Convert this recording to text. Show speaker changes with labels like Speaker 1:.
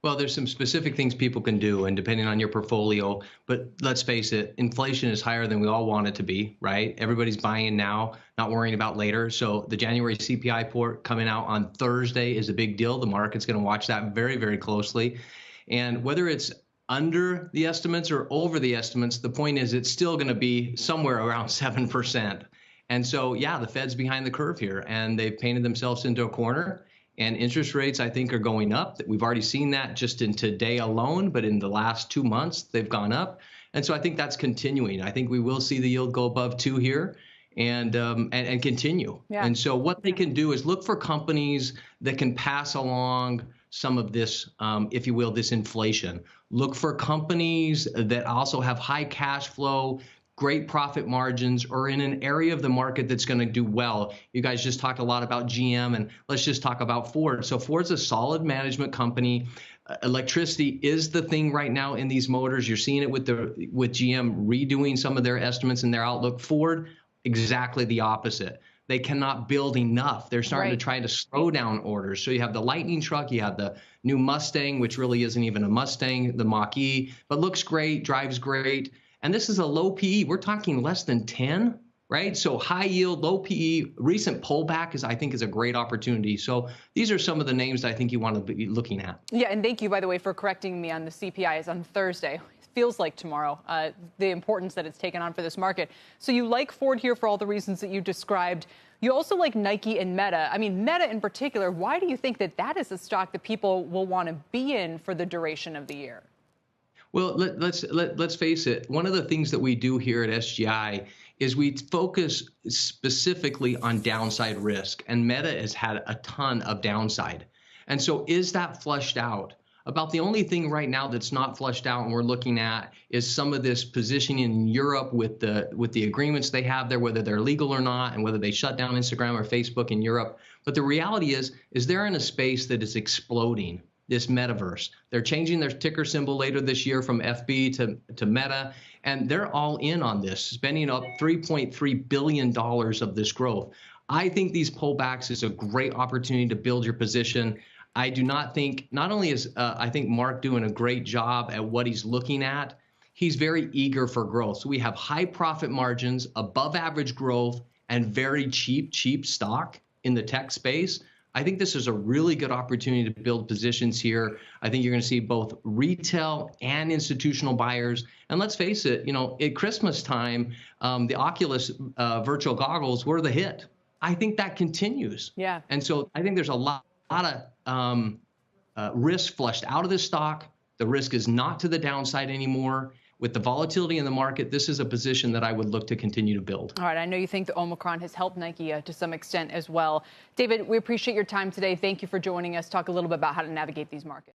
Speaker 1: Well, there's some specific things people can do, and depending on your portfolio, but let's face it, inflation is higher than we all want it to be, right? Everybody's buying now, not worrying about later. So the January CPI report coming out on Thursday is a big deal. The market's going to watch that very, very closely. And whether it's under the estimates or over the estimates, the point is it's still going to be somewhere around 7%. And so, yeah, the Fed's behind the curve here, and they've painted themselves into a corner. And interest rates, I think, are going up. We've already seen that just in today alone, but in the last 2 months, they've gone up. And so I think that's continuing. I think we will see the yield go above 2 here and continue. Yeah. And so what they can do is look for companies that can pass along some of this, if you will, this inflation. Look for companies that also have high cash flow, great profit margins, or in an area of the market that's going to do well. You guys just talked a lot about GM, and let's just talk about Ford. So Ford's a solid management company. Electricity is the thing right now in these motors. You're seeing it with GM redoing some of their estimates and their outlook. Ford, exactly the opposite. They cannot build enough. They're starting to try to slow down orders. So you have the Lightning truck, you have the new Mustang, which really isn't even a Mustang, the Mach-E, but looks great, drives great. And this is a low PE. We're talking less than 10, right? So high yield, low PE, recent pullback I think is a great opportunity. So these are some of the names that I think you want to be looking at.
Speaker 2: Yeah, and thank you, by the way, for correcting me on the CPI. It's on Thursday. It feels like tomorrow, the importance that it's taken on for this market. So you like Ford here for all the reasons that you described. You also like Nike and Meta. I mean, Meta in particular, why do you think that is a stock that people will want to be in for the duration of the year?
Speaker 1: Well, let's face it. One of the things that we do here at SGI is we focus specifically on downside risk, and Meta has had a ton of downside. And so is that flushed out? About the only thing right now that's not flushed out and we're looking at is some of this positioning in Europe with the agreements they have there, whether they're legal or not, and whether they shut down Instagram or Facebook in Europe. But the reality is they're in a space that is exploding. This metaverse. They're changing their ticker symbol later this year from FB to Meta, and they're all in on this, spending up $3.3 billion of this growth. I think these pullbacks is a great opportunity to build your position. I do not think, not only is I think Mark doing a great job at what he's looking at, he's very eager for growth. So we have high profit margins, above average growth, and very cheap stock in the tech space. I think this is a really good opportunity to build positions here. I think you're going to see both retail and institutional buyers. And let's face it, at Christmas time, the Oculus virtual goggles were the hit. I think that continues. Yeah. And so I think there's a lot of risk flushed out of this stock. The risk is not to the downside anymore. With the volatility in the market, this is a position that I would look to continue to build.
Speaker 2: All right. I know you think the Omicron has helped Nike to some extent as well. David, we appreciate your time today. Thank you for joining us. Talk a little bit about how to navigate these markets.